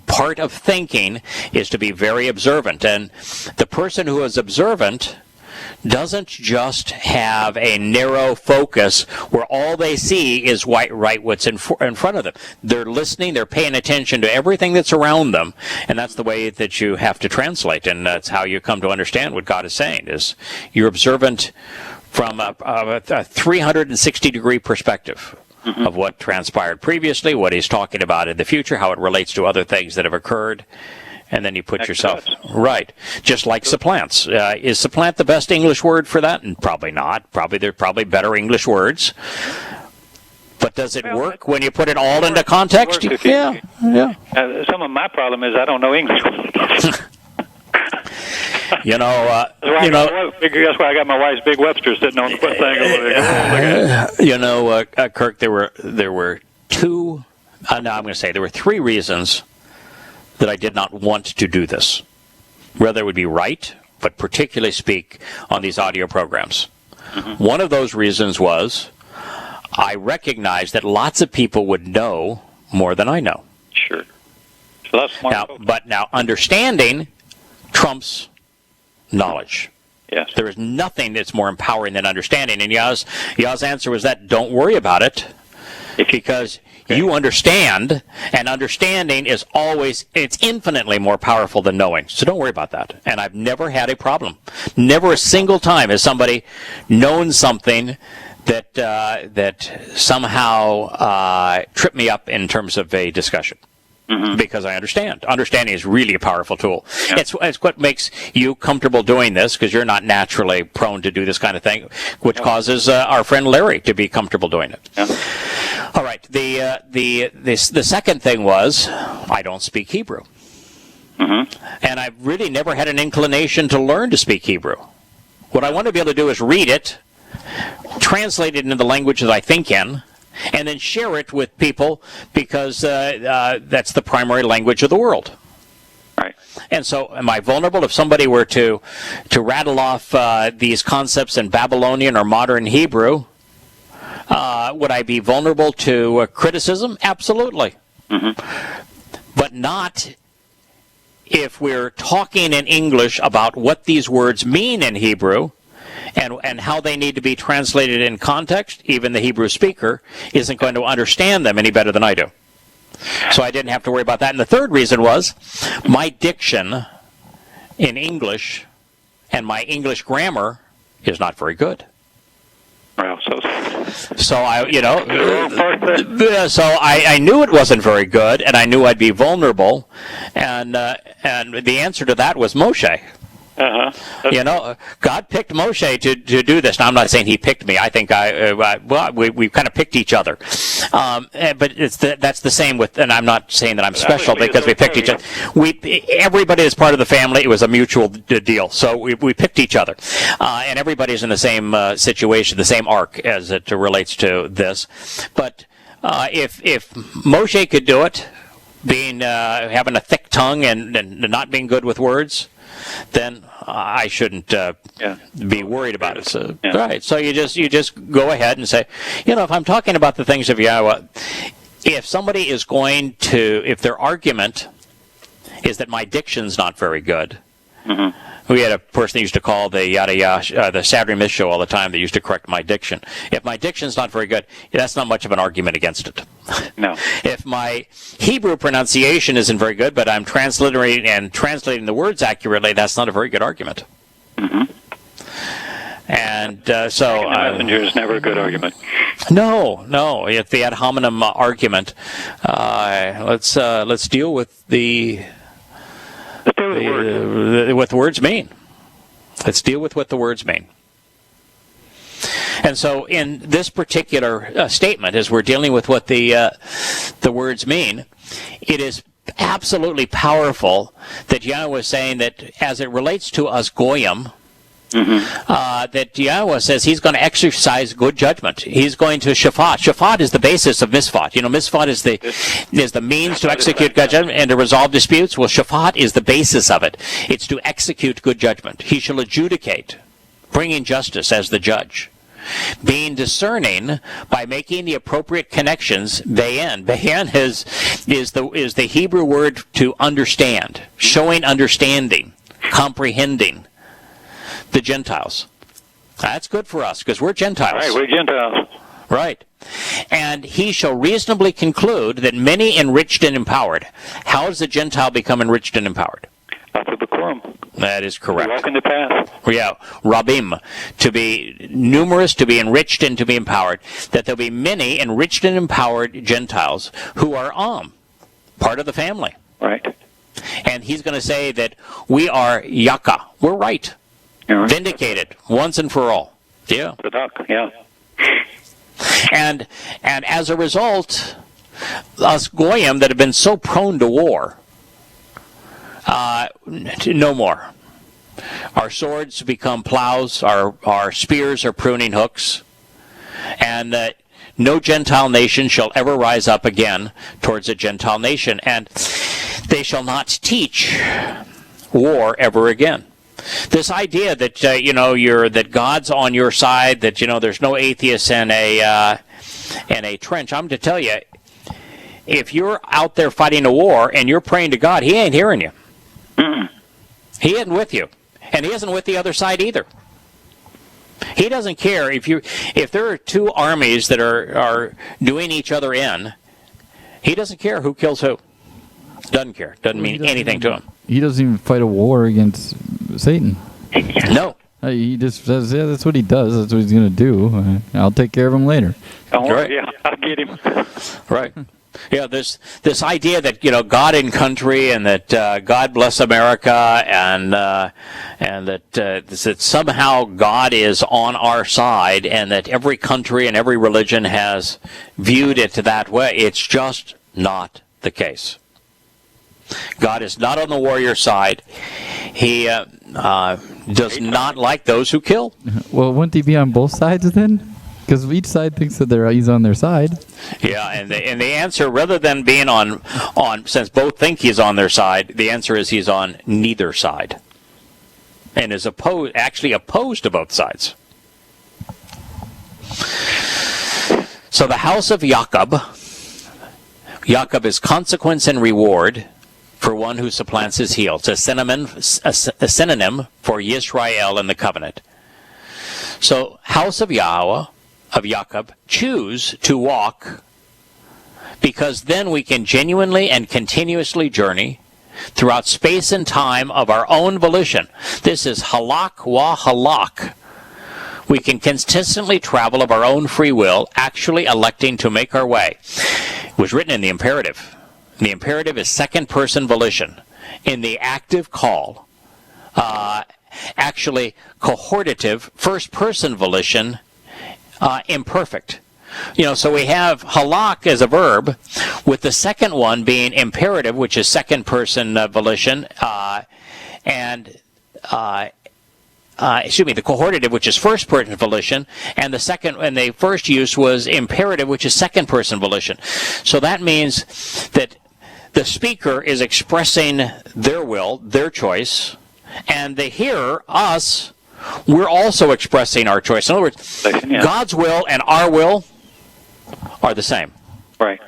part of thinking is to be very observant. And the person who is observant doesn't just have a narrow focus where all they see is right what's in front of them. They're listening, they're paying attention to everything that's around them, and that's the way that you have to translate, and that's how you come to understand what God is saying, is you're observant from a 360-degree perspective of what transpired previously, what He's talking about in the future, how it relates to other things that have occurred. And then you put yourself right, just like supplants. Is supplant the best English word for that? And probably not. There's probably better English words. But does it work when you put it all into context? Yeah. Some of my problem is I don't know English. That's why I got my wife's big Webster sitting on the thing over there. Kirk, there were two. I'm going to say there were three reasons that I did not want to do this, whether it would be right, but particularly speak on these audio programs. One of those reasons was I recognized that lots of people would know more than I know. Sure. Now understanding trumps knowledge. Yes. There is nothing that's more empowering than understanding. And Yah's answer was that don't worry about it, because you understand, and understanding is it's infinitely more powerful than knowing. So don't worry about that. And I've never had a problem. Never a single time has somebody known something that somehow tripped me up in terms of a discussion. Because I understand. Understanding is really a powerful tool. Yeah. It's what makes you comfortable doing this, because you're not naturally prone to do this kind of thing, which causes our friend Larry to be comfortable doing it. Yeah. All right. The second thing was I don't speak Hebrew. And I've really never had an inclination to learn to speak Hebrew. What I want to be able to do is read it, translate it into the language that I think in, and then share it with people, because that's the primary language of the world. Right. And so am I vulnerable if somebody were to rattle off these concepts in Babylonian or modern Hebrew? Would I be vulnerable to criticism? Absolutely. But not if we're talking in English about what these words mean in Hebrew, and how they need to be translated in context. Even the Hebrew speaker isn't going to understand them any better than I do. So I didn't have to worry about that. And the third reason was my diction in English and my English grammar is not very good. Well, so So I knew it wasn't very good, and I knew I'd be vulnerable, and the answer to that was Moshe. God picked Moshe to do this. Now, I'm not saying he picked me. I think we kind of picked each other. But that's the same with, and I'm not saying that I'm special because we picked each other. Everybody is part of the family. It was a mutual deal. So we picked each other. And everybody's in the same situation, the same arc as it relates to this. But if Moshe could do it, having a thick tongue and not being good with words, then I shouldn't be worried about it. So, right. So you just go ahead and say, if I'm talking about the things of Yahowah, if somebody is going to, if their argument is that my diction's not very good, we had a person that used to call the the Saturday Miss Show all the time that used to correct my diction. If my diction's not very good, that's not much of an argument against it. No. If my Hebrew pronunciation isn't very good, but I'm translating the words accurately, that's not a very good argument. And so the messenger is never a good argument. No. If the ad hominem argument, let's deal with what the words mean. Let's deal with what the words mean. And so in this particular statement, as we're dealing with what the words mean, it is absolutely powerful that Yahowah is saying that as it relates to us Goyim, that Yahowah says he's going to exercise good judgment. He's going to shafat. Shafat is the basis of misfat. Misfat is the means to execute good judgment and to resolve disputes. Well, shafat is the basis of it. It's to execute good judgment. He shall adjudicate, bringing justice as the judge, being discerning by making the appropriate connections. Bayan. Bayan is the Hebrew word to understand, showing understanding, comprehending the Gentiles. That's good for us because we're Gentiles. Right, we're Gentiles. Right. And he shall reasonably conclude that many enriched and empowered. How does the Gentile become enriched and empowered? After the Quorum. That is correct. Walk in the path. Yeah, Rabim, to be numerous, to be enriched, and to be empowered. That there'll be many enriched and empowered Gentiles who are part of the family. Right. And he's going to say that we are Yaka. We're right. Vindicated once and for all. Yeah. Yeah. And as a result, us Goyim that have been so prone to war, no more. Our swords become plows, our spears are pruning hooks, and that no Gentile nation shall ever rise up again towards a Gentile nation, and they shall not teach war ever again. This idea that that God's on your side, that there's no atheists in a trench. I'm to tell you, if you're out there fighting a war and you're praying to God, He ain't hearing you. He isn't with you, and He isn't with the other side either. He doesn't care if there are two armies that are doing each other in. He doesn't care who kills who. Doesn't care. Doesn't mean anything to him. He doesn't even fight a war against Satan. No. He just says, yeah, that's what he does. That's what he's going to do. I'll take care of him later. Oh, right. Yeah, I'll get him. Right. Yeah, this idea that God in country and that God bless America and that somehow God is on our side and that every country and every religion has viewed it that way. It's just not the case. God is not on the warrior side. He does not like those who kill. Well, wouldn't he be on both sides then? Because each side thinks that he's on their side. Yeah, and the answer, rather than being on, since both think he's on their side, the answer is he's on neither side, and is actually opposed to both sides. So the house of Jacob is consequence and reward for one who supplants his heel. It's a synonym for Yisrael in the covenant. So house of Yahowah, of Jacob, choose to walk, because then we can genuinely and continuously journey throughout space and time of our own volition. This is halak wa halak. We can consistently travel of our own free will, actually electing to make our way. It was written in the imperative. The imperative is second-person volition. In the active call, actually cohortative, first-person volition, imperfect. So we have halak as a verb, with the second one being imperative, which is second-person volition, the cohortative, which is first-person volition, and the first use was imperative, which is second-person volition. So that means that the speaker is expressing their will, their choice, and the hearer, us, we're also expressing our choice. In other words, God's will and our will are the same. Right.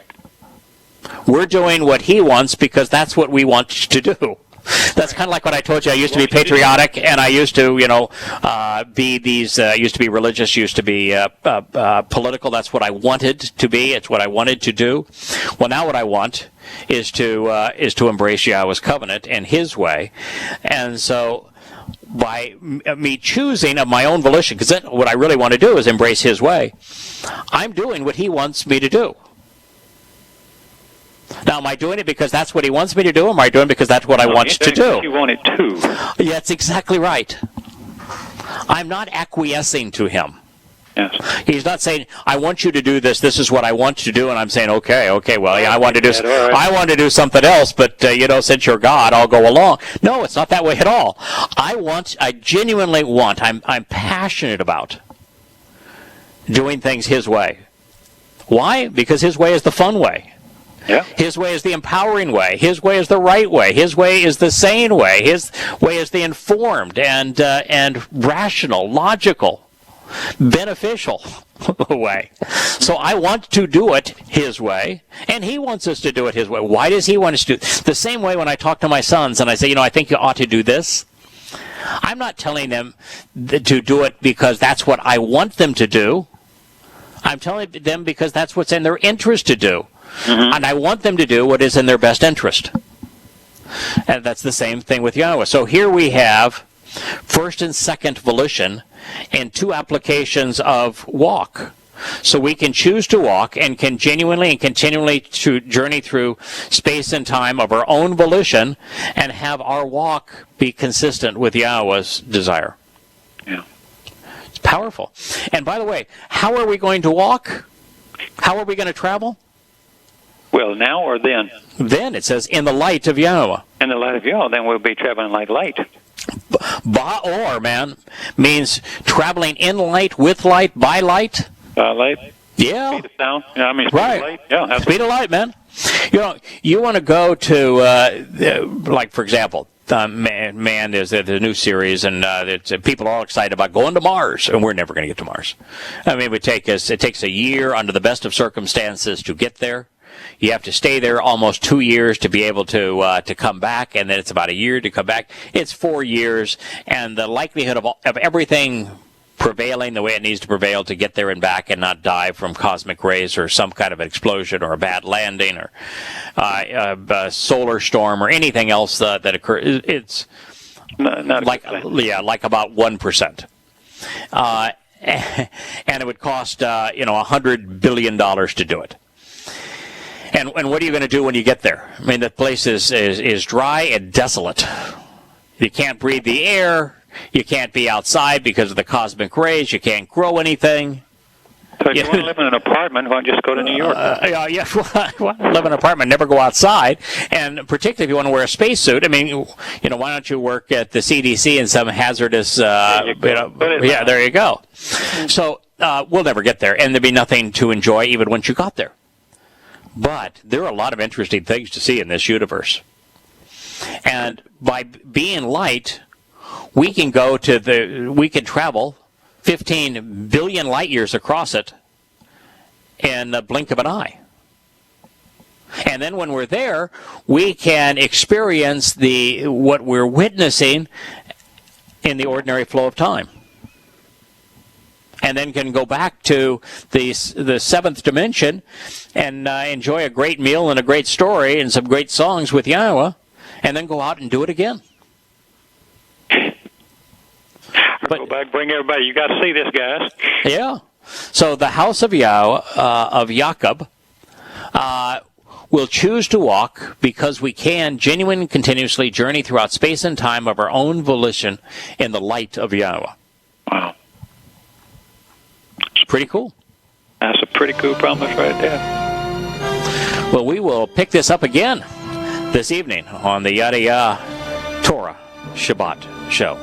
We're doing what He wants because that's what we want to do. That's kind of like what I told you. I used to be patriotic, and I used to, used to be religious, used to be political. That's what I wanted to be. It's what I wanted to do. Well, now what I want is to embrace Yahowah's covenant and His way, and so by me choosing of my own volition, because what I really want to do is embrace His way, I'm doing what He wants me to do. Now, am I doing it because that's what He wants me to do, or am I doing it because that's what I want to do? You want it to. Yeah, that's exactly right. I'm not acquiescing to Him. Yes. He's not saying, I want you to do this, this is what I want to do, and I'm saying, okay, well, yeah, I want to do something else, but, since you're God, I'll go along. No, it's not that way at all. I genuinely want, I'm passionate about doing things His way. Why? Because His way is the fun way. Yeah. His way is the empowering way. His way is the right way. His way is the sane way. His way is the informed and rational, logical, beneficial way. So I want to do it His way, and He wants us to do it His way. Why does He want us to do it? The same way when I talk to my sons and I say, I think you ought to do this. I'm not telling them to do it because that's what I want them to do. I'm telling them because that's what's in their interest to do. Mm-hmm. And I want them to do what is in their best interest. And that's the same thing with Yahowah. So here we have first and second volition in two applications of walk. So we can choose to walk and can genuinely and continually to journey through space and time of our own volition and have our walk be consistent with Yahowah's desire. Yeah. It's powerful. And by the way, how are we going to walk? How are we going to travel? Well, now or then? Then it says, in the light of Yahowah. In the light of Yahowah, then we'll be traveling like light. Ba'or, man, means traveling in light, with light, by light. Light? Yeah. Speed of sound? Yeah, speed right. of light? Yeah, absolutely. Speed of light, man. You want to go to, like, for example, Man is the new series, and people are all excited about going to Mars, and we're never going to get to Mars. I mean, it takes a year under the best of circumstances to get there. You have to stay there almost 2 years to be able to come back, and then it's about a year to come back. It's 4 years, and the likelihood of everything prevailing the way it needs to prevail to get there and back and not die from cosmic rays or some kind of explosion or a bad landing or a solar storm or anything else that occurs, it's like about 1%. And it would cost $100 billion to do it. And what are you going to do when you get there? I mean, the place is dry and desolate. You can't breathe the air. You can't be outside because of the cosmic rays. You can't grow anything. So if you want to live in an apartment, why don't you just go to New York? Live in an apartment, never go outside. And particularly if you want to wear a spacesuit, I mean, why don't you work at the CDC in some hazardous, there you go. So we'll never get there, and there'd be nothing to enjoy even once you got there. But there are a lot of interesting things to see in this universe. And by being light, we can travel 15 billion light years across it in the blink of an eye. And then when we're there, we can experience what we're witnessing in the ordinary flow of time. And then can go back to the seventh dimension and enjoy a great meal and a great story and some great songs with Yahowah, and then go out and do it again. Go back, bring everybody. You got to see this, guys. Yeah. So the house of Yahowah, of Jacob, will choose to walk because we can genuinely continuously journey throughout space and time of our own volition in the light of Yahowah. Wow. It's pretty cool. That's a pretty cool promise right there. Well, we will pick this up again this evening on the Yada Torah Shabbat show.